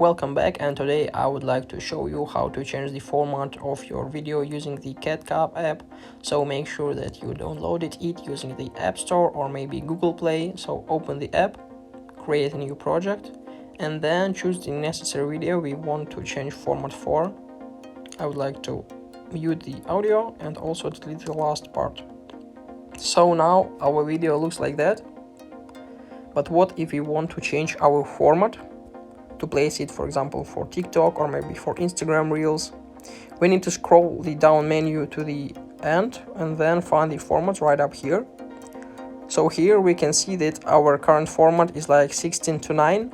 Welcome back, and today I would like to show you how to change the format of your video using the CapCut app. So make sure that you downloaded it using the App Store or maybe Google Play. So open the app, create a new project, and then choose the necessary video we want to change format for. I would like to mute the audio and also delete the last part. So now our video looks like that. But what if we want to change our format to place it, for example, for TikTok or maybe for Instagram Reels? We need to scroll the down menu to the end and then find the format right up here. So here we can see that our current format is like 16:9.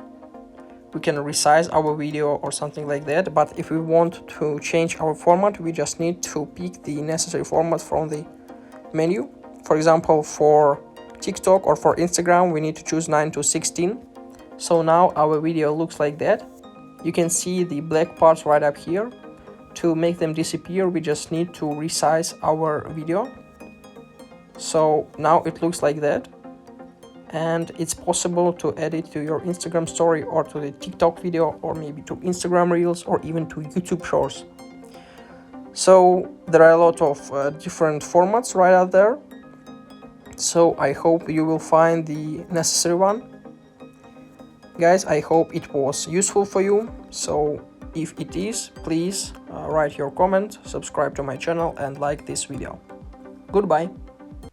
We can resize our video or something like that, but if we want to change our format, we just need to pick the necessary format from the menu. For example, for TikTok or for Instagram, we need to choose 9:16. So now our video looks like that. You can see the black parts right up here. To make them disappear, we just need to resize our video. So now it looks like that. And it's possible to add it to your Instagram story or to the TikTok video or maybe to Instagram Reels or even to YouTube Shorts. So there are a lot of different formats right out there. So I hope you will find the necessary one. Guys, I hope it was useful for you. So if it is, please write your comment, subscribe to my channel and like this video. Goodbye.